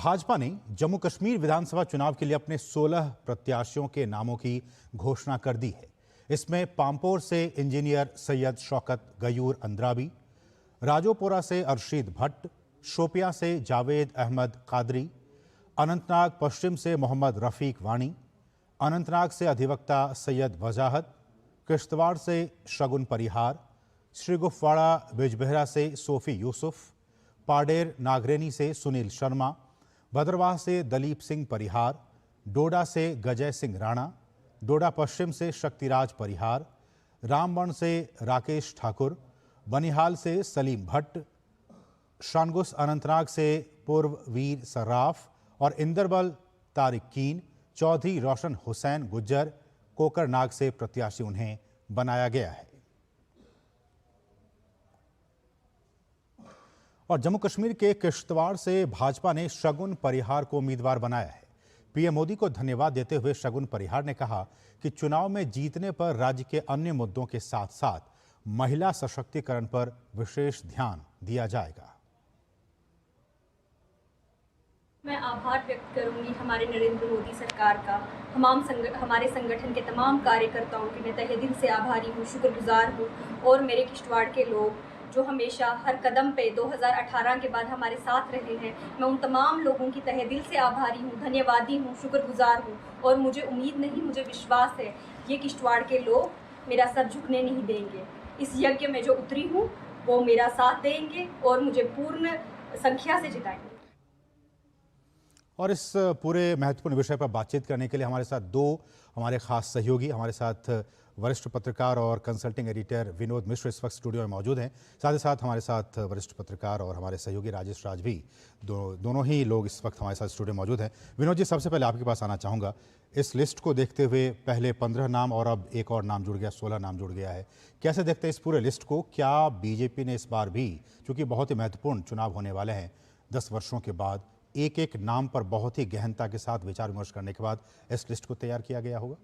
भाजपा ने जम्मू कश्मीर विधानसभा चुनाव के लिए अपने 16 प्रत्याशियों के नामों की घोषणा कर दी है। इसमें पामपोर से इंजीनियर सैयद शौकत गयूर अंद्राबी, राजोपुरा से अरशीद भट्ट, शोपियां से जावेद अहमद कादरी, अनंतनाग पश्चिम से मोहम्मद रफीक वाणी, अनंतनाग से अधिवक्ता सैयद वजाहत, किश्तवाड़ से शगुन परिहार, श्रीगुफवाड़ा बिजबेहरा से सोफी यूसुफ, पाडेर नागरेनी से सुनील शर्मा, भद्रवाह से दलीप सिंह परिहार, डोडा से गजय सिंह राणा, डोडा पश्चिम से शक्तिराज परिहार, रामबन से राकेश ठाकुर, बनिहाल से सलीम भट्ट, शानगुस अनंतनाग से पूर्व वीर सर्राफ और इंदरबल तारिक कीन, चौधरी रोशन हुसैन गुज्जर, कोकरनाग से प्रत्याशी उन्हें बनाया गया है। और जम्मू कश्मीर के किश्तवाड़ से भाजपा ने शगुन परिहार को उम्मीदवार बनाया है। पीएम मोदी को धन्यवाद देते हुए शगुन परिहार ने कहा कि चुनाव में जीतने पर राज्य के अन्य मुद्दों के साथ साथ महिला सशक्तिकरण पर विशेष ध्यान दिया जाएगा। मैं आभार व्यक्त करूंगी हमारे नरेंद्र मोदी सरकार का, हमारे संगठन के तमाम कार्यकर्ताओं की मैं तहे दिल से आभारी हूँ, शुक्रगुजार हूँ। और मेरे किश्तवाड़ के लोग जो हमेशा हर कदम पे 2018 के बाद हमारे साथ रहे हैं, मैं उन तमाम लोगों की तहे दिल से आभारी हूँ, धन्यवादी हूँ, शुक्रगुजार हूँ। और मुझे उम्मीद नहीं, मुझे विश्वास है ये किश्तवाड़ के लोग मेरा सर झुकने नहीं देंगे। इस यज्ञ में जो उतरी हूँ वो मेरा साथ देंगे और मुझे पूर्ण संख्या से जिताएंगे। और इस पूरे महत्वपूर्ण विषय पर बातचीत करने के लिए हमारे साथ दो हमारे खास सहयोगी, हमारे साथ वरिष्ठ पत्रकार और कंसल्टिंग एडिटर विनोद मिश्र इस वक्त स्टूडियो में मौजूद हैं। साथ ही साथ हमारे साथ वरिष्ठ पत्रकार और हमारे सहयोगी राजेश राज भी दोनों ही लोग इस वक्त हमारे साथ स्टूडियो में मौजूद हैं। विनोद जी, सबसे पहले आपके पास आना चाहूँगा। इस लिस्ट को देखते हुए पहले 15 नाम और अब एक और नाम जुड़ गया, 16 नाम जुड़ गया है। कैसे देखते हैं इस पूरे लिस्ट को? क्या बीजेपी ने इस बार भी, चूँकि बहुत ही महत्वपूर्ण चुनाव होने वाले हैं 10 वर्षों के बाद, एक एक नाम पर बहुत ही गहनता के साथ विचार विमर्श करने के बाद इस लिस्ट को तैयार किया गया होगा?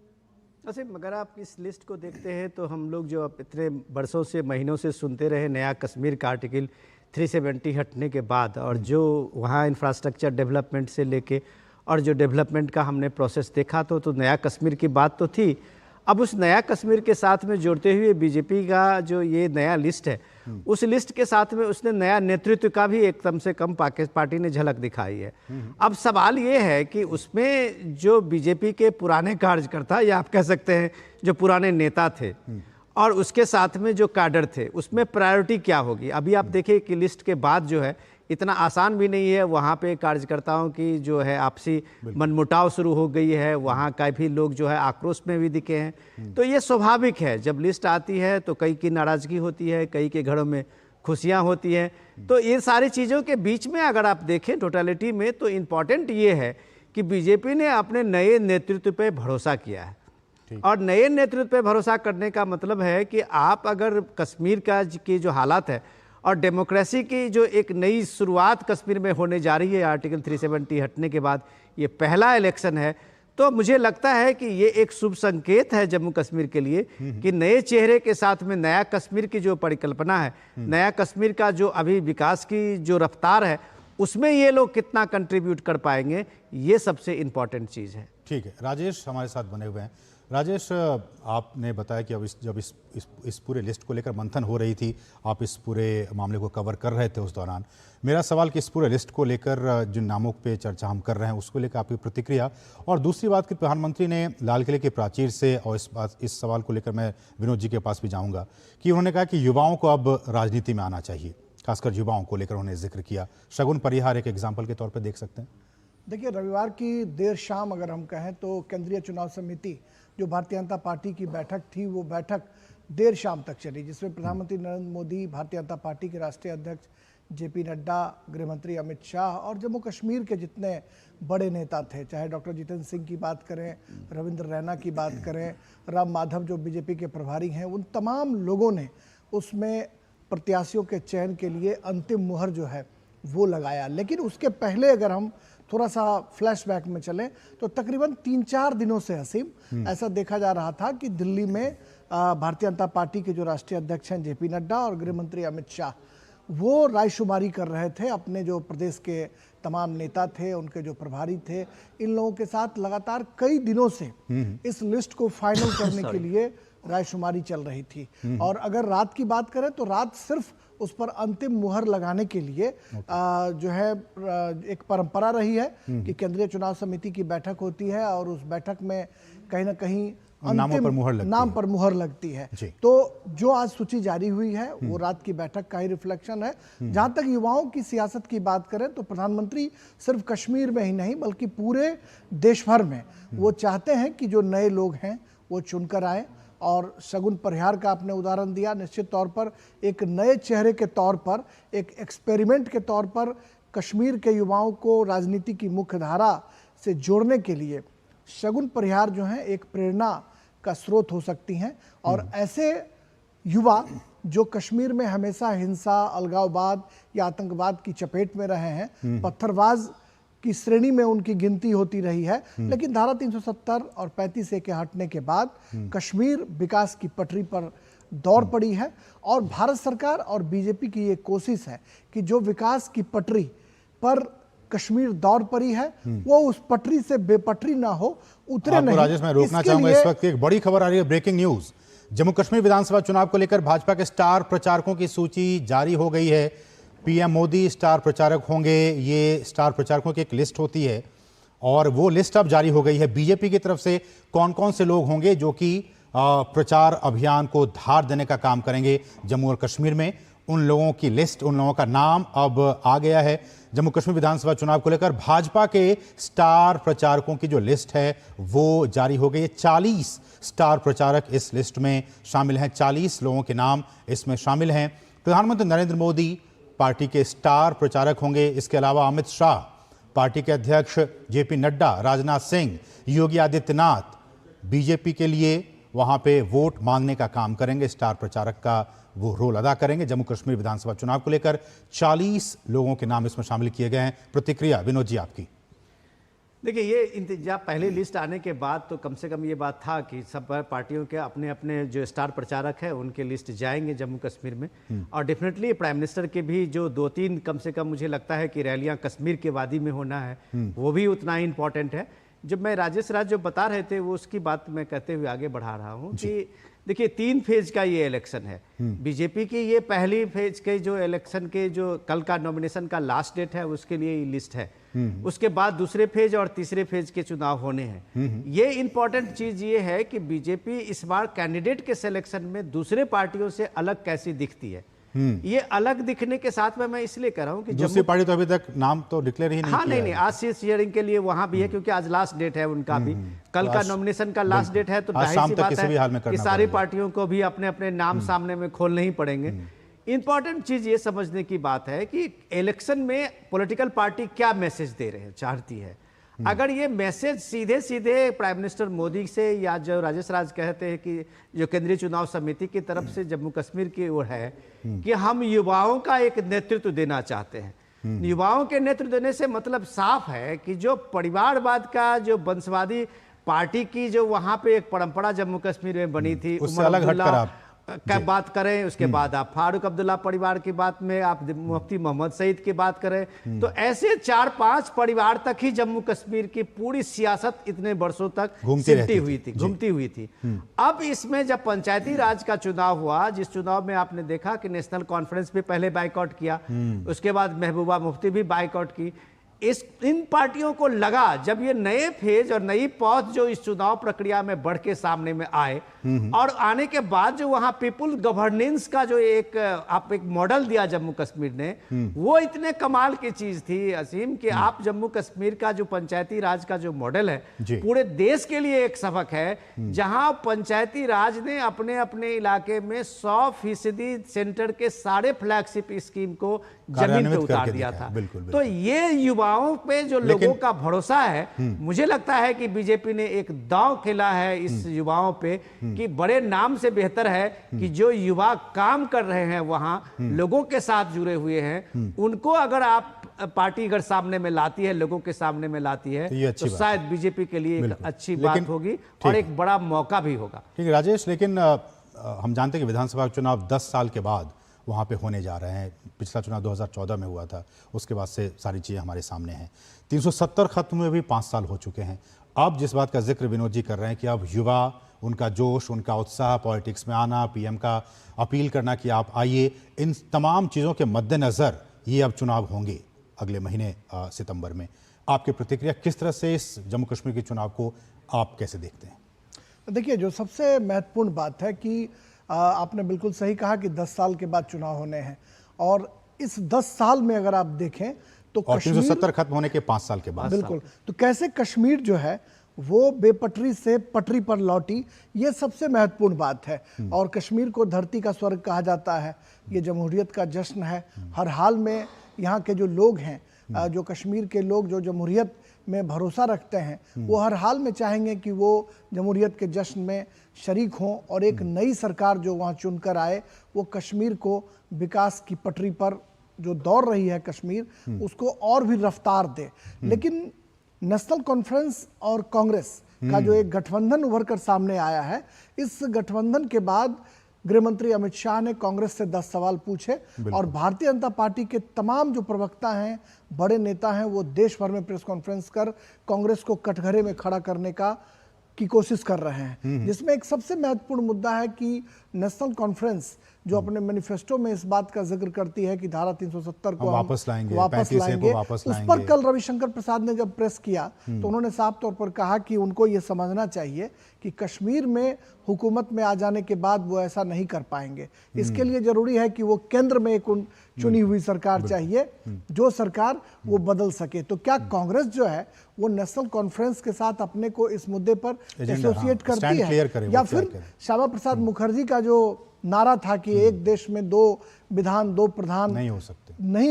वैसे अगर आप इस लिस्ट को देखते हैं तो हम लोग जो अब इतने वर्षों से, महीनों से सुनते रहे, नया कश्मीर का आर्टिकल 370 हटने के बाद और जो वहाँ इंफ्रास्ट्रक्चर डेवलपमेंट से लेके और जो डेवलपमेंट का हमने प्रोसेस देखा तो नया कश्मीर की बात तो थी। अब उस नया कश्मीर के साथ में जोड़ते हुए बीजेपी का जो ये नया लिस्ट है, उस लिस्ट के साथ में उसने नया नेतृत्व का भी एक कम से कम पार्टी ने झलक दिखाई है। अब सवाल ये है कि उसमें जो बीजेपी के पुराने कार्यकर्ता या आप कह सकते हैं जो पुराने नेता थे और उसके साथ में जो कैडर थे, उसमें प्रायोरिटी क्या होगी। अभी आप देखिए कि लिस्ट के बाद जो है इतना आसान भी नहीं है, वहाँ पे कार्यकर्ताओं की जो है आपसी मनमुटाव शुरू हो गई है, वहाँ का भी लोग जो है आक्रोश में भी दिखे हैं। तो ये स्वाभाविक है, जब लिस्ट आती है तो कई की नाराज़गी होती है, कई के घरों में खुशियाँ होती हैं। तो ये सारी चीज़ों के बीच में अगर आप देखें टोटलिटी में तो इम्पॉर्टेंट ये है कि बीजेपी ने अपने नए नेतृत्व पर भरोसा किया है। और नए नेतृत्व पर भरोसा करने का मतलब है कि आप अगर कश्मीर की जो हालात है और डेमोक्रेसी की जो एक नई शुरुआत कश्मीर में होने जा रही है आर्टिकल 370 हटने के बाद, ये पहला इलेक्शन है, तो मुझे लगता है कि ये एक शुभ संकेत है जम्मू कश्मीर के लिए कि नए चेहरे के साथ में नया कश्मीर की जो परिकल्पना है, नया कश्मीर का जो अभी विकास की जो रफ्तार है, उसमें ये लोग कितना कंट्रीब्यूट कर पाएंगे, ये सबसे इम्पॉर्टेंट चीज़ है। ठीक है, राजेश हमारे साथ बने हुए हैं। राजेश, आपने बताया कि अब जब इस पूरे लिस्ट को लेकर मंथन हो रही थी, आप इस पूरे मामले को कवर कर रहे थे उस दौरान। मेरा सवाल कि इस पूरे लिस्ट को लेकर जिन नामों पे चर्चा हम कर रहे हैं उसको लेकर आपकी प्रतिक्रिया, और दूसरी बात कि प्रधानमंत्री ने लाल किले के प्राचीर से, और इस सवाल को लेकर मैं विनोद जी के पास भी जाऊँगा, कि उन्होंने कहा कि युवाओं को अब राजनीति में आना चाहिए, खासकर युवाओं को लेकर उन्होंने जिक्र किया। शगुन परिहार एक एग्जाम्पल के तौर पर देख सकते हैं। देखिए, रविवार की देर शाम अगर हम कहें तो केंद्रीय चुनाव समिति जो भारतीय जनता पार्टी की बैठक थी, वो बैठक देर शाम तक चली, जिसमें प्रधानमंत्री नरेंद्र मोदी, भारतीय जनता पार्टी के राष्ट्रीय अध्यक्ष जेपी नड्डा, गृहमंत्री अमित शाह और जम्मू कश्मीर के जितने बड़े नेता थे, चाहे डॉक्टर जितेंद्र सिंह की बात करें, रविंद्र रैना की बात करें, राम माधव जो बीजेपी के प्रभारी हैं, उन तमाम लोगों ने उसमें प्रत्याशियों के चयन के लिए अंतिम मुहर जो है वो लगाया। लेकिन उसके पहले अगर हम थोड़ा सा फ्लैशबैक में चलें तो तकरीबन 3-4 दिनों से हसीम ऐसा देखा जा रहा था कि दिल्ली में भारतीय जनता पार्टी के जो राष्ट्रीय अध्यक्ष हैं जेपी नड्डा और गृह मंत्री अमित शाह, वो रायशुमारी कर रहे थे। अपने जो प्रदेश के तमाम नेता थे, उनके जो प्रभारी थे, इन लोगों के साथ लगातार कई दिनों से इस लिस्ट को फाइनल करने के लिए रायशुमारी चल रही थी। और अगर रात की बात करें तो रात सिर्फ उस पर अंतिम मुहर लगाने के लिए जो है एक परंपरा रही है कि केंद्रीय चुनाव समिति की बैठक होती है और उस बैठक में कहीं ना कहीं नाम पर मुहर लगती है। तो जो आज सूची जारी हुई है वो रात की बैठक का ही रिफ्लेक्शन है। जहां तक युवाओं की सियासत की बात करें तो प्रधानमंत्री सिर्फ कश्मीर में ही नहीं बल्कि पूरे देश भर में वो चाहते हैं कि जो नए लोग हैं वो चुनकर आए। और शगुन परिहार का आपने उदाहरण दिया, निश्चित तौर पर एक नए चेहरे के तौर पर, एक एक्सपेरिमेंट के तौर पर कश्मीर के युवाओं को राजनीति की मुख्य धारा से जोड़ने के लिए शगुन परिहार जो है एक प्रेरणा का स्रोत हो सकती हैं। और ऐसे युवा जो कश्मीर में हमेशा हिंसा, अलगाववाद या आतंकवाद की चपेट में रहे हैं, पत्थरबाज की श्रेणी में उनकी गिनती होती रही है, लेकिन धारा 370 और 35A के हटने के बाद कश्मीर विकास की पटरी पर दौड़ पड़ी है। और भारत सरकार और बीजेपी की ये कोशिश है कि जो विकास की पटरी पर कश्मीर दौड़ पड़ी है वो उस पटरी से बेपटरी ना हो, उतरे नहीं। राजेश, मैं रोकना चाहूंगा, इस वक्त एक बड़ी खबर आ रही है, ब्रेकिंग न्यूज। जम्मू कश्मीर विधानसभा चुनाव को लेकर भाजपा के स्टार प्रचारकों की सूची जारी हो गई है। पीएम मोदी स्टार प्रचारक होंगे, ये स्टार प्रचारकों की एक लिस्ट होती है और वो लिस्ट अब जारी हो गई है। बीजेपी की तरफ से कौन कौन से लोग होंगे जो कि प्रचार अभियान को धार देने का काम करेंगे जम्मू और कश्मीर में, उन लोगों की लिस्ट, उन लोगों का नाम अब आ गया है। जम्मू कश्मीर विधानसभा चुनाव को लेकर भाजपा के स्टार प्रचारकों की जो लिस्ट है वो जारी हो गई है। 40 स्टार प्रचारक इस लिस्ट में शामिल हैं, 40 लोगों के नाम इसमें शामिल हैं। प्रधानमंत्री नरेंद्र मोदी पार्टी के स्टार प्रचारक होंगे। इसके अलावा अमित शाह, पार्टी के अध्यक्ष जेपी नड्डा, राजनाथ सिंह, योगी आदित्यनाथ बीजेपी के लिए वहां पे वोट मांगने का काम करेंगे, स्टार प्रचारक का वो रोल अदा करेंगे। जम्मू कश्मीर विधानसभा चुनाव को लेकर 40 लोगों के नाम इसमें शामिल किए गए हैं। प्रतिक्रिया विनोद जी आपकी। देखिए, ये इंतजाम पहले लिस्ट आने के बाद तो कम से कम ये बात था कि सब पार्टियों के अपने अपने जो स्टार प्रचारक है उनके लिस्ट जाएंगे जम्मू कश्मीर में। और डेफिनेटली प्राइम मिनिस्टर के भी जो 2-3 कम से कम मुझे लगता है कि रैलियां कश्मीर के वादी में होना है, वो भी उतना ही इंपॉर्टेंट है। जब मैं राजेश राज जो बता रहे थे वो उसकी बात मैं कहते हुए आगे बढ़ा रहा हूँ कि देखिए 3 फेज का ये इलेक्शन है। बीजेपी की ये पहली फेज के जो इलेक्शन के जो कल का नॉमिनेशन का लास्ट डेट है उसके लिए ये लिस्ट है। उसके बाद दूसरे फेज और तीसरे फेज के चुनाव होने हैं। ये इंपॉर्टेंट चीज ये है कि बीजेपी इस बार कैंडिडेट के सिलेक्शन में दूसरे पार्टियों से अलग कैसी दिखती है। ये अलग दिखने के साथ में मैं इसलिए कह रहा हूं कि दूसरी पार्टी तो अभी तक नाम तो डिक्लेयर ही नहीं किया। नहीं, आज सीट शेयरिंग के लिए वहां भी है क्योंकि आज लास्ट डेट है उनका भी। कल का नॉमिनेशन का लास्ट डेट है तो जाहिर सी बात है कि सारी पार्टियों को भी अपने अपने नाम सामने में खोलने ही पड़ेंगे। इंपॉर्टेंट चीज ये समझने की बात है कि इलेक्शन में पॉलिटिकल पार्टी क्या मैसेज दे रहे हैं, चाहती है। अगर ये मैसेज सीधे सीधे प्राइम मिनिस्टर मोदी से या जो राजेश राज कहते हैं कि जो केंद्रीय चुनाव समिति की तरफ से जम्मू कश्मीर की ओर है कि हम युवाओं का एक नेतृत्व देना चाहते हैं। युवाओं के नेतृत्व देने से मतलब साफ है कि जो परिवारवाद का जो वंशवादी पार्टी की जो वहां पे एक परंपरा जम्मू कश्मीर में बनी थी, उससे अलग हटकर आप क्या बात करें, उसके बाद आप फारूक अब्दुल्ला परिवार की बात में आप मुफ्ती मोहम्मद सईद की बात करें, तो ऐसे 4-5 परिवार तक ही जम्मू कश्मीर की पूरी सियासत इतने वर्षों तक घूमती हुई थी। अब इसमें जब पंचायती राज का चुनाव हुआ, जिस चुनाव में आपने देखा कि नेशनल कॉन्फ्रेंस भी पहले बाइकआउट किया, उसके बाद महबूबा मुफ्ती भी बाइकआउट की। इन पार्टियों को लगा जब ये नए फेज और नई पौध जो इस चुनाव प्रक्रिया में बढ़ के सामने में आए और आने के बाद जो वहां पीपुल गवर्नेंस का जो एक मॉडल दिया जम्मू कश्मीर ने, वो इतने कमाल की चीज थी असीम कि आप जम्मू कश्मीर का जो पंचायती राज का जो मॉडल है पूरे देश के लिए एक सबक है, जहां पंचायती राज ने अपने अपने इलाके में 100% सेंटर के सारे फ्लैगशिप स्कीम को जमीन पे उतार दिया था। तो ये युवाओं पे जो लोगों का भरोसा है, मुझे लगता है कि बीजेपी ने एक दांव खेला है इस युवाओं पे कि बड़े नाम से बेहतर है कि जो युवा काम कर रहे हैं वहां लोगों के साथ जुड़े हुए हैं, उनको अगर आप पार्टी अगर सामने में लाती है, लोगों के सामने में लाती है, तो शायद बीजेपी के लिए एक अच्छी बात होगी और एक बड़ा मौका भी होगा। ठीक है राजेश, लेकिन हम जानते हैं कि विधानसभा चुनाव 10 साल के बाद वहाँ पे होने जा रहे हैं। पिछला चुनाव 2014 में हुआ था, उसके बाद से सारी चीज़ें हमारे सामने हैं। 370 खत्म हुए भी 5 साल हो चुके हैं। अब जिस बात का जिक्र विनोद जी कर रहे हैं कि अब युवा, उनका जोश, उनका उत्साह, पॉलिटिक्स में आना, पीएम का अपील करना कि आप आइए, इन तमाम चीज़ों के मद्देनज़र ये अब चुनाव होंगे अगले महीने सितंबर में। आपकी प्रतिक्रिया किस तरह से इस जम्मू कश्मीर के चुनाव को आप कैसे देखते हैं? देखिए, जो सबसे महत्वपूर्ण बात है कि आपने बिल्कुल सही कहा कि 10 साल के बाद चुनाव होने हैं, और इस 10 साल में अगर आप देखें तो और कश्मीर 370 खत्म होने के 5 साल के बाद बिल्कुल, तो कैसे कश्मीर जो है वो बेपटरी से पटरी पर लौटी, ये सबसे महत्वपूर्ण बात है। और कश्मीर को धरती का स्वर्ग कहा जाता है, ये जमहूरियत का जश्न है। हर हाल में यहाँ के जो लोग हैं, जो कश्मीर के लोग जो जमहूरियत में भरोसा रखते हैं, वो हर हाल में चाहेंगे कि वो जमहूरियत के जश्न में शरीक हों, और एक नई सरकार जो वहाँ चुनकर आए वो कश्मीर को विकास की पटरी पर जो दौड़ रही है कश्मीर, उसको और भी रफ्तार दे। लेकिन नेशनल कॉन्फ्रेंस और कांग्रेस का जो एक गठबंधन उभर कर सामने आया है, इस गठबंधन के बाद गृह मंत्री अमित शाह ने कांग्रेस से 10 सवाल पूछे, और भारतीय जनता पार्टी के तमाम जो प्रवक्ता हैं, बड़े नेता हैं, वो देश भर में प्रेस कॉन्फ्रेंस कर कांग्रेस को कटघरे में खड़ा करने की कोशिश कर रहे हैं। जिसमें एक सबसे महत्वपूर्ण मुद्दा है कि नेशनल कॉन्फ्रेंस जो अपने मैनिफेस्टो में इस बात का जिक्र करती है कि धारा 370 को वापस लाएंगे, उस पर कल रविशंकर प्रसाद ने जब प्रेस किया तो उन्होंने साफ तौर पर कहा कि उनको ये समझना चाहिए कि कश्मीर में हुकूमत में आ जाने के बाद वो ऐसा नहीं कर पाएंगे। इसके लिए जरूरी है कि वो केंद्र में एक चुनी हुई सरकार चाहिए, जो सरकार वो बदल सके। तो क्या कांग्रेस जो है वो नेशनल कॉन्फ्रेंस के साथ अपने को इस मुद्दे पर एसोसिएट करती है, या फिर श्यामा प्रसाद मुखर्जी का जो नारा था कि एक देश में 2 विधान 2 प्रधान नहीं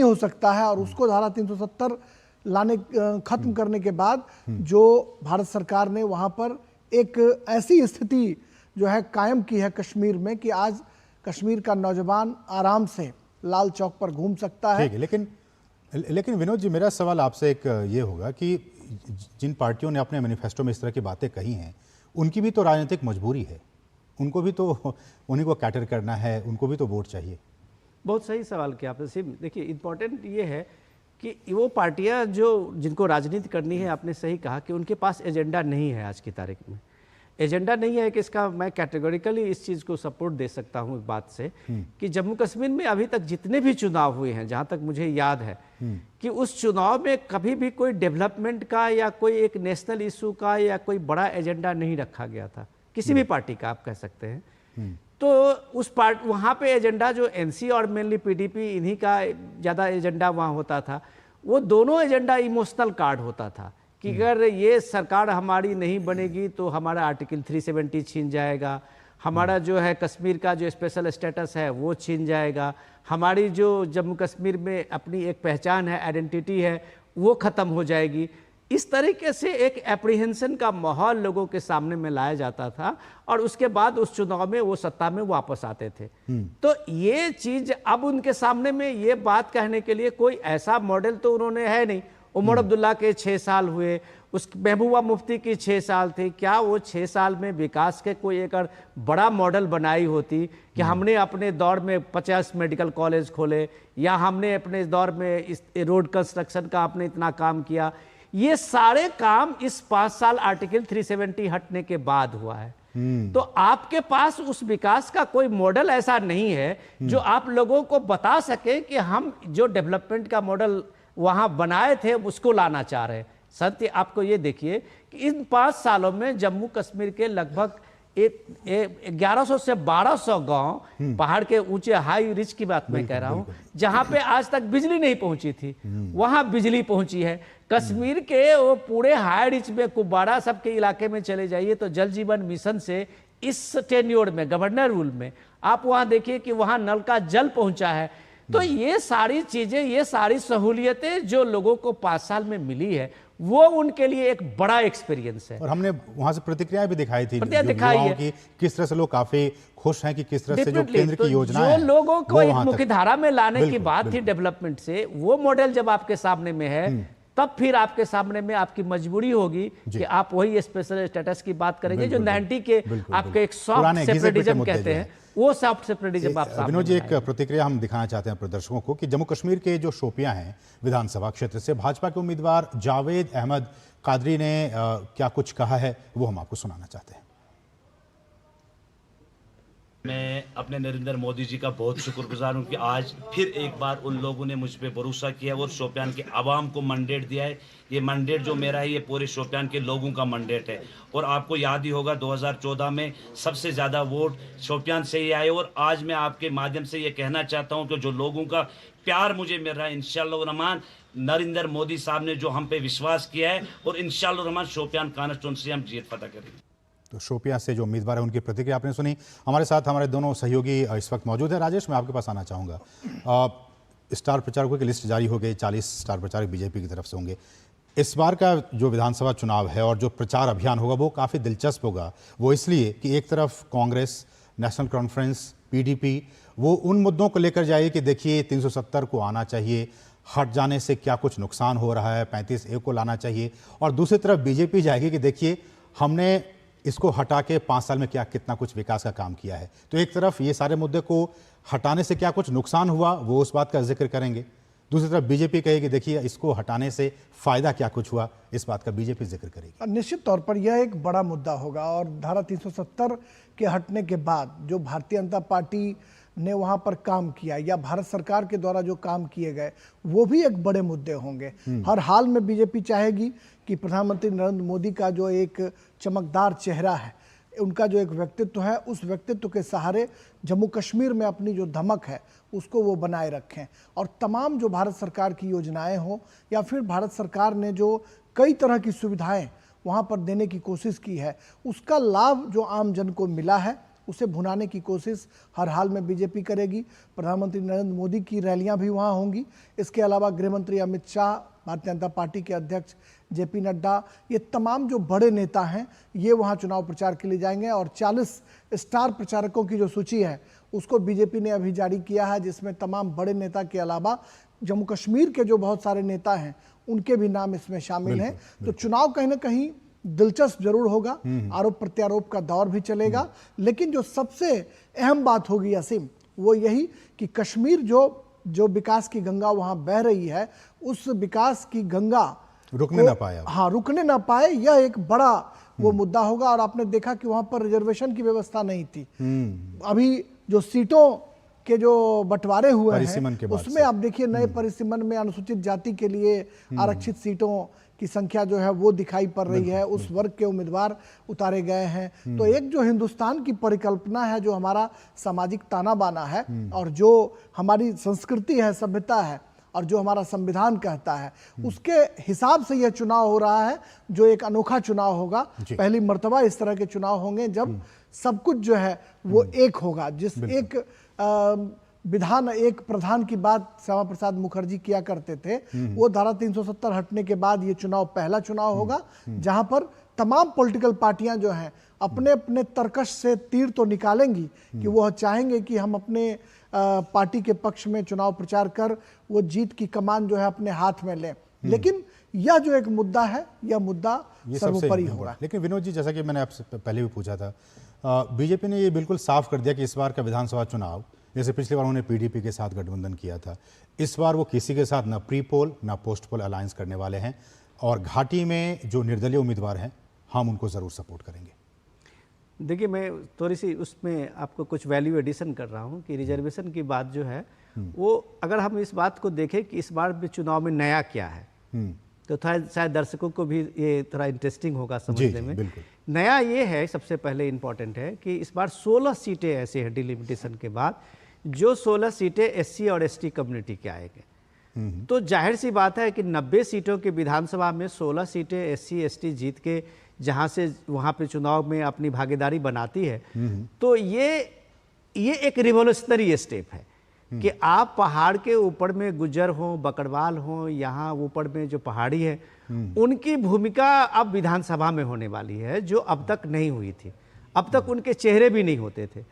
हो सकता है, और उसको धारा 370 लाने खत्म करने के बाद जो भारत सरकार ने वहां पर एक ऐसी स्थिति जो है कायम की है कश्मीर में कि आज कश्मीर का नौजवान आराम से लाल चौक पर घूम सकता है। लेकिन विनोद जी, मेरा सवाल आपसे एक ये होगा कि जिन पार्टियों ने अपने मैनिफेस्टो में इस तरह की बातें कही हैं, उनकी भी तो राजनीतिक मजबूरी है, उनको भी तो उन्हीं को कैटर करना है, उनको भी तो वोट चाहिए। बहुत सही सवाल किया आपने। सिर्फ देखिए, इम्पोर्टेंट ये है कि वो पार्टियां जो जिनको राजनीति करनी है, आपने सही कहा कि उनके पास एजेंडा नहीं है। आज की तारीख में एजेंडा नहीं है कि इसका मैं कैटेगोरिकली इस चीज़ को सपोर्ट दे सकता हूँ इस बात से कि जम्मू कश्मीर में अभी तक जितने भी चुनाव हुए हैं, जहाँ तक मुझे याद है कि उस चुनाव में कभी भी कोई डेवलपमेंट का या कोई एक नेशनल इशू का या कोई बड़ा एजेंडा नहीं रखा गया था, किसी भी पार्टी का आप कह सकते हैं। तो उस वहाँ पे एजेंडा जो एनसी और मेनली पीडीपी, इन्हीं का ज़्यादा एजेंडा वहाँ होता था। वो दोनों एजेंडा इमोशनल कार्ड होता था कि अगर ये सरकार हमारी नहीं बनेगी तो हमारा आर्टिकल 370 छीन जाएगा, हमारा जो है कश्मीर का जो स्पेशल स्टेटस है वो छीन जाएगा, हमारी जो जम्मू कश्मीर में अपनी एक पहचान है, आइडेंटिटी है, वो ख़त्म हो जाएगी। इस तरीके से एक एप्रीहेंशन का माहौल लोगों के सामने में लाया जाता था, और उसके बाद उस चुनाव में वो सत्ता में वापस आते थे। तो ये चीज़ अब उनके सामने में ये बात कहने के लिए कोई ऐसा मॉडल तो उन्होंने है नहीं। उमर अब्दुल्ला के 6 साल हुए, उस महबूबा मुफ्ती की 6 साल थी, क्या वो 6 साल में विकास के कोई एक बड़ा मॉडल बनाई होती कि हमने अपने दौर में 50 मेडिकल कॉलेज खोले, या हमने अपने दौर में इस रोड कंस्ट्रक्शन का आपने इतना काम किया। ये सारे काम इस 5 साल आर्टिकल 370 हटने के बाद हुआ है। तो आपके पास उस विकास का कोई मॉडल ऐसा नहीं है जो आप लोगों को बता सके कि हम जो डेवलपमेंट का मॉडल वहां बनाए थे उसको लाना चाह रहे हैं। सत्य आपको ये देखिए कि इन 5 सालों में जम्मू कश्मीर के लगभग 1100 से 1200 गांव, पहाड़ के ऊंचे हाई रिच की बात मैं कह रहा हूं, जहां पे आज तक बिजली नहीं पहुंची थी, वहां बिजली पहुंची है। कश्मीर के वो पूरे हाई रिच में, कुपवाड़ा सबके इलाके में चले जाइए तो जल जीवन मिशन से इस टेन्योर में, गवर्नर रूल में, आप वहां देखिए कि वहां नल का जल पहुंचा है। तो ये सारी चीजें, ये सारी सहूलियतें जो लोगों को 5 साल में मिली है, वो उनके लिए एक बड़ा एक्सपीरियंस है। और हमने वहां से प्रतिक्रियाएं भी दिखाई थी, दिखाई है कि किस तरह से लोग काफी खुश हैं कि किस तरह से जो केंद्र की योजना है, जो लोगों को एक मुख्यधारा में लाने की बात थी डेवलपमेंट से, वो मॉडल जब आपके सामने में है तब फिर आपके सामने में आपकी मजबूरी होगी कि आप वही स्पेशल स्टेटस की बात करेंगे जो 90 के आपके एक सॉफ्ट सेपरेटिज्म कहते हैं, वो सॉफ्ट सेपरेटिज्म आप सामने विनोद जी, एक प्रतिक्रिया हम दिखाना चाहते हैं प्रदर्शकों को कि जम्मू कश्मीर के जो शोपियां हैं विधानसभा क्षेत्र से, भाजपा के उम्मीदवार जावेद अहमद कादरी ने क्या कुछ कहा है वो हम आपको सुनाना चाहते हैं। मैं अपने नरेंद्र मोदी जी का बहुत शुक्रगुजार हूँ कि आज फिर एक बार उन लोगों ने मुझ पर भरोसा किया और शोपियान के आवाम को मैंडेट दिया है। ये मैंडेट जो मेरा है ये पूरे शोपियान के लोगों का मैंडेट है। और आपको याद ही होगा 2014 में सबसे ज़्यादा वोट शोपियान से ही आए। और आज मैं आपके माध्यम से ये कहना चाहता हूँ कि जो लोगों का प्यार मुझे मिल रहा है, इंशाअल्लाह रहमान नरेंद्र मोदी साहब ने जो हम पे विश्वास किया है, और इंशाअल्लाह रहमान शोपियान कॉन्स्टिट्यूंसी हम जीत फतह करेंगे। तो शोपियां से जो उम्मीदवार है उनकी प्रतिक्रिया आपने सुनी। हमारे साथ हमारे दोनों सहयोगी इस वक्त मौजूद हैं। राजेश, मैं आपके पास आना चाहूँगा। स्टार प्रचारकों की लिस्ट जारी हो गई, 40 स्टार प्रचारक बीजेपी की तरफ से होंगे। इस बार का जो विधानसभा चुनाव है और जो प्रचार अभियान होगा वो काफ़ी दिलचस्प होगा। वो इसलिए कि एक तरफ कांग्रेस, नेशनल कॉन्फ्रेंस, पीडीपी वो उन मुद्दों को लेकर जाएगी कि देखिए 370 को आना चाहिए, हट जाने से क्या कुछ नुकसान हो रहा है, 35A को लाना चाहिए। और दूसरी तरफ बीजेपी जाएगी कि देखिए हमने इसको हटा के 5 साल में क्या कितना कुछ विकास का काम किया है। तो एक तरफ ये सारे मुद्दे को हटाने से क्या कुछ नुकसान हुआ वो उस बात का जिक्र करेंगे, दूसरी तरफ बीजेपी कहेगी देखिए इसको हटाने से फायदा क्या कुछ हुआ, इस बात का बीजेपी जिक्र करेगी। निश्चित तौर पर यह एक बड़ा मुद्दा होगा और धारा 370 के हटने के बाद जो भारतीय जनता पार्टी ने वहां पर काम किया या भारत सरकार के द्वारा जो काम किए गए वो भी एक बड़े मुद्दे होंगे। हर हाल में बीजेपी चाहेगी कि प्रधानमंत्री नरेंद्र मोदी का जो एक चमकदार चेहरा है, उनका जो एक व्यक्तित्व है, उस व्यक्तित्व के सहारे जम्मू कश्मीर में अपनी जो धमक है उसको वो बनाए रखें। और तमाम जो भारत सरकार की योजनाएं हो या फिर भारत सरकार ने जो कई तरह की सुविधाएं वहां पर देने की कोशिश की है, उसका लाभ जो आम जन को मिला है उसे भुनाने की कोशिश हर हाल में बीजेपी करेगी। प्रधानमंत्री नरेंद्र मोदी की रैलियां भी वहां होंगी। इसके अलावा गृहमंत्री अमित शाह, भारतीय जनता पार्टी के अध्यक्ष जेपी नड्डा, ये तमाम जो बड़े नेता हैं ये वहां चुनाव प्रचार के लिए जाएंगे। और 40 स्टार प्रचारकों की जो सूची है उसको बीजेपी ने अभी जारी किया है, जिसमें तमाम बड़े नेता के अलावा जम्मू कश्मीर के जो बहुत सारे नेता हैं उनके भी नाम इसमें शामिल हैं। तो चुनाव कहीं ना कहीं दिलचस्प जरूर होगा, आरोप प्रत्यारोप का दौर भी चलेगा, लेकिन जो सबसे अहम बात होगी असीम वो यही कि कश्मीर जो विकास की गंगा वहां बह रही है, उस विकास की गंगा रुकने ना पाए। हाँ, रुकने ना पाए, यह एक बड़ा वो मुद्दा होगा। और आपने देखा कि वहां पर रिजर्वेशन की व्यवस्था नहीं थी। अभी जो सीटों के जो बंटवारे हुए हैं उसमें आप देखिए नए परिसीमन में अनुसूचित जाति के लिए आरक्षित सीटों की संख्या जो है वो दिखाई पड़ रही है, उस वर्ग के उम्मीदवार उतारे गए हैं। तो एक जो हिंदुस्तान की परिकल्पना है, जो हमारा सामाजिक ताना बाना है और जो हमारी संस्कृति है, सभ्यता है और जो हमारा संविधान कहता है, उसके हिसाब से यह चुनाव हो रहा है, जो एक अनोखा चुनाव होगा। पहली मर्तबा इस तरह के चुनाव होंगे जब सब कुछ जो है वो एक होगा। जिस एक विधान एक प्रधान की बात श्यामा प्रसाद मुखर्जी किया करते थे, वो धारा 370 हटने के बाद ये चुनाव पहला चुनाव होगा जहां पर तमाम पॉलिटिकल पार्टियां जो हैं अपने अपने तर्कश से तीर तो निकालेंगी कि वो चाहेंगे कि हम अपने पार्टी के पक्ष में चुनाव प्रचार कर वो जीत की कमान जो है अपने हाथ में लें। लेकिन यह जो एक मुद्दा है, यह मुद्दा सर्वोपरि होगा। लेकिन विनोद जी, जैसा कि मैंने आपसे पहले भी पूछा था, बीजेपी ने ये बिल्कुल साफ कर दिया कि इस बार का विधानसभा चुनाव, जैसे पिछली बार उन्होंने पीडीपी के साथ गठबंधन किया था, इस बार वो किसी के साथ न प्री पोल न पोस्ट पोल अलायंस करने वाले हैं। और घाटी में जो निर्दलीय उम्मीदवार हैं हम उनको ज़रूर सपोर्ट करेंगे। देखिए, मैं थोड़ी सी उसमें आपको कुछ वैल्यू एडिशन कर रहा हूँ कि रिजर्वेशन की बात जो है वो, अगर हम इस बात को देखें कि इस बार भी चुनाव में नया क्या है, तो थोड़ा शायद दर्शकों को भी ये थोड़ा इंटरेस्टिंग होगा समझने में। नया ये है, सबसे पहले इम्पॉर्टेंट है कि इस बार 16 सीटें ऐसी हैं डिलिमिटेशन के बाद, जो 16 सीटें एससी और एसटी कम्युनिटी के आएंगे। तो जाहिर सी बात है कि 90 सीटों के विधानसभा में 16 सीटें एससी एसटी जीत के जहां से वहां पे चुनाव में अपनी भागीदारी बनाती है, तो ये एक रिवोल्यूशनरी स्टेप है कि आप पहाड़ के ऊपर में गुज्जर हो, बकरवाल हो, यहाँ ऊपर में जो पहाड़ी है उनकी भूमिका अब विधानसभा में होने वाली है, जो अब तक नहीं हुई थी। अब तक उनके चेहरे भी नहीं होते थे।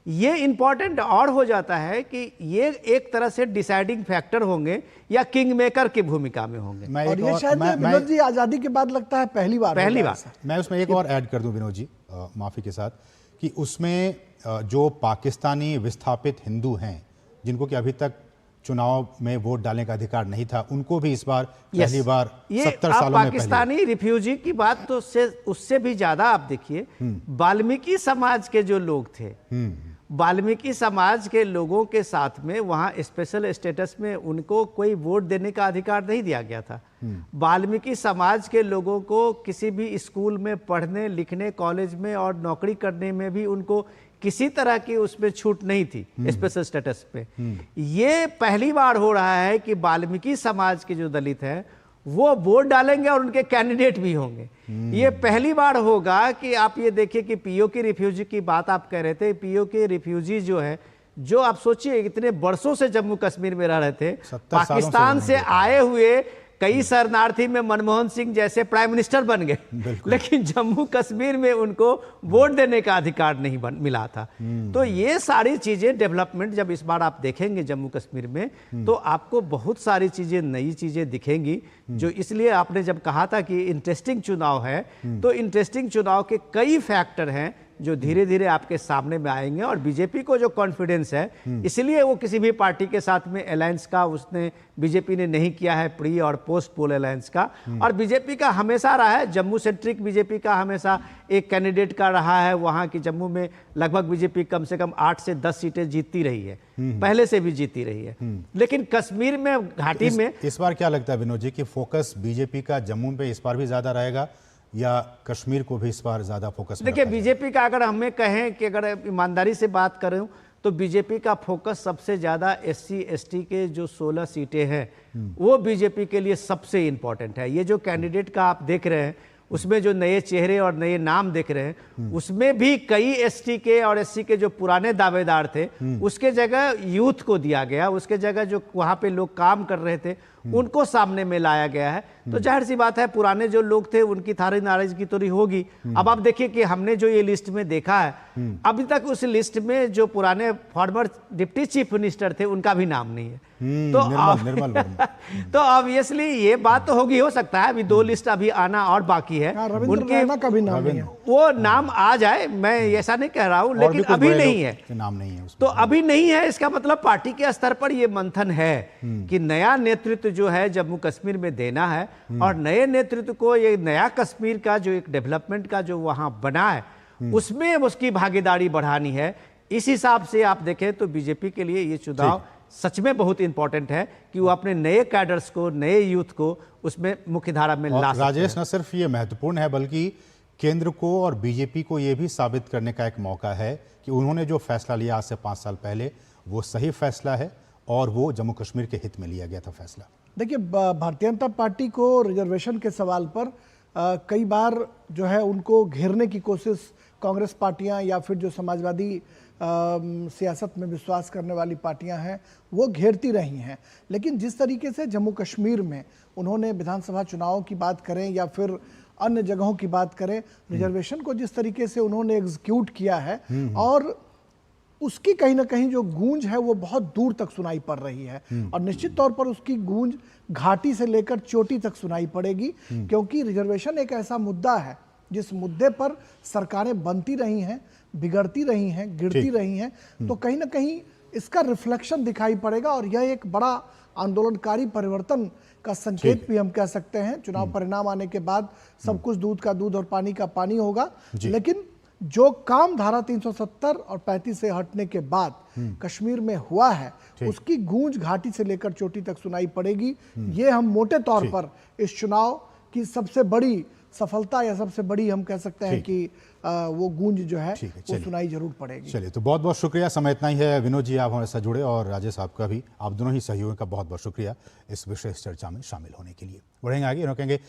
ये इम्पॉर्टेंट और हो जाता है कि ये एक तरह से डिसाइडिंग फैक्टर होंगे या किंग मेकर की भूमिका में होंगे। मैं और एक ये शायद विनोद जी आजादी के बाद लगता है पहली बार होगा ऐसा। मैं उसमें एक और ऐड कर दूं विनोद जी, माफी के साथ, कि उसमें जो पाकिस्तानी विस्थापित हिंदू हैं जिनको कि अभी तक चुनाव में वोट डालने का अधिकार नहीं था, उनको भी इस बार पहली बार 70 सालों में पाकिस्तानी रिफ्यूजी की बात तो उससे भी ज्यादा आप देखिए, वाल्मीकि समाज के जो लोग थे, वाल्मीकि समाज के लोगों के साथ में वहाँ स्पेशल स्टेटस में उनको कोई वोट देने का अधिकार नहीं दिया गया था। वाल्मीकि समाज के लोगों को किसी भी स्कूल में पढ़ने लिखने, कॉलेज में और नौकरी करने में भी उनको किसी तरह की उसमें छूट नहीं थी स्पेशल स्टेटस पे। ये पहली बार हो रहा है कि वाल्मीकि समाज के जो दलित हैं वो वोट डालेंगे और उनके कैंडिडेट भी होंगे। ये पहली बार होगा कि आप ये देखिए कि पीओ की रिफ्यूजी की बात आप कह रहे थे, पीओ के रिफ्यूजी जो है, जो आप सोचिए इतने बरसों से जम्मू कश्मीर में रह रहे थे, पाकिस्तान से आए हुए कई शरणार्थी में मनमोहन सिंह जैसे प्राइम मिनिस्टर बन गए, लेकिन जम्मू कश्मीर में उनको वोट देने का अधिकार नहीं मिला था। तो ये सारी चीजें डेवलपमेंट जब इस बार आप देखेंगे जम्मू कश्मीर में, तो आपको बहुत सारी चीजें, नई चीजें दिखेंगी। जो इसलिए आपने जब कहा था कि इंटरेस्टिंग चुनाव है, तो इंटरेस्टिंग चुनाव के कई फैक्टर हैं जो धीरे धीरे आपके सामने में आएंगे। और बीजेपी को जो कॉन्फिडेंस है, इसलिए वो किसी भी पार्टी के साथ में अलायंस का उसने बीजेपी ने नहीं किया है, प्री और पोस्ट पोल अलायंस का। और बीजेपी का हमेशा रहा है, जम्मू सेंट्रिक बीजेपी का हमेशा एक कैंडिडेट का रहा है वहाँ की। जम्मू में लगभग बीजेपी कम से कम 8 से 10 सीटें जीतती रही है, पहले से भी जीती रही है। लेकिन कश्मीर में, घाटी में इस बार क्या लगता है विनोद जी कि फोकस बीजेपी का जम्मू पे इस बार भी ज्यादा रहेगा या कश्मीर को भी इस बार ज्यादा फोकस? देखिए, बीजेपी का अगर हमें कहें कि अगर ईमानदारी से बात करें तो बीजेपी का फोकस सबसे ज्यादा एससी एसटी के जो 16 सीटें हैं वो बीजेपी के लिए सबसे इंपॉर्टेंट है। ये जो कैंडिडेट का आप देख रहे हैं उसमें जो नए चेहरे और नए नाम देख रहे हैं, उसमें भी कई एसटी के और एससी के जो पुराने दावेदार थे उसके जगह यूथ को दिया गया, उसके जगह जो वहां पे लोग काम कर रहे थे उनको सामने में लाया गया है। तो जाहिर सी बात है, पुराने जो लोग थे उनकी थारी नाराजगी तो होगी। अब आप देखिए कि हमने जो ये लिस्ट में देखा है, अभी तक उस लिस्ट में जो पुराने फॉर्मर डिप्टी चीफ मिनिस्टर थे उनका भी नाम नहीं है। तो ऑब्वियसली ये बात तो होगी, हो सकता है अभी 2 लिस्ट अभी आना और बाकी है, उनके का भी नाम नहीं है। वो नाम आ जाए, मैं ऐसा नहीं कह रहा हूं, लेकिन अभी नहीं है, नाम नहीं है। तो अभी नहीं है, इसका मतलब पार्टी के स्तर पर ये मंथन है कि नया नेतृत्व जो है जम्मू कश्मीर में देना है। और नए नेतृत्व को ये नया कश्मीर का जो एक डेवलपमेंट का जो वहां बना है उसमें उसकी भागीदारी बढ़ानी है। इस हिसाब से आप देखें तो बीजेपी के लिए ये चुनाव सच में बहुत इंपॉर्टेंट है कि वो अपने नए कैडर्स को, नए यूथ को उसमें मुख्य धारा में ला सकते हैं। राजेश, न सिर्फ ये महत्वपूर्ण है बल्कि केंद्र को और बीजेपी को ये भी साबित करने का एक मौका है कि उन्होंने जो फैसला लिया आज से 5 साल पहले वो सही फैसला है और वो जम्मू कश्मीर के हित में लिया गया था फैसला। देखिए, भारतीय जनता पार्टी को रिजर्वेशन के सवाल पर कई बार जो है उनको घेरने की कोशिश कांग्रेस पार्टियां या फिर जो समाजवादी सियासत में विश्वास करने वाली पार्टियां हैं वो घेरती रही हैं। लेकिन जिस तरीके से जम्मू कश्मीर में उन्होंने विधानसभा चुनाव की बात करें या फिर अन्य जगहों की बात करें, रिजर्वेशन को जिस तरीके से उन्होंने एग्जीक्यूट किया है और उसकी कहीं ना कहीं जो गूंज है वो बहुत दूर तक सुनाई पड़ रही है। और निश्चित तौर पर उसकी गूंज घाटी से लेकर चोटी तक सुनाई पड़ेगी, क्योंकि रिजर्वेशन एक ऐसा मुद्दा है जिस मुद्दे पर सरकारें बनती रही हैं, बिगड़ती रही हैं, गिरती रही हैं। तो कहीं ना कहीं इसका रिफ्लेक्शन दिखाई पड़ेगा और यह एक बड़ा आंदोलनकारी परिवर्तन का संकेत भी हम कह सकते हैं। चुनाव परिणाम आने के बाद सब कुछ दूध का दूध और पानी का पानी होगा, लेकिन जो काम धारा 370 और 35 से हटने के बाद कश्मीर में हुआ है उसकी गूंज घाटी से लेकर चोटी तक सुनाई पड़ेगी। ये हम मोटे तौर पर इस चुनाव की सबसे बड़ी सफलता या सबसे बड़ी हम कह सकते हैं कि वो गूंज जो है वो सुनाई जरूर पड़ेगी। चलिए, तो बहुत बहुत शुक्रिया। समय इतना ही है। विनोद जी, आप हमारे साथ जुड़े और राजेश साहब का भी, आप दोनों ही सहयोगियों का बहुत बहुत शुक्रिया इस विशेष चर्चा में शामिल होने के लिए। बढ़ेंगे आगे, कहेंगे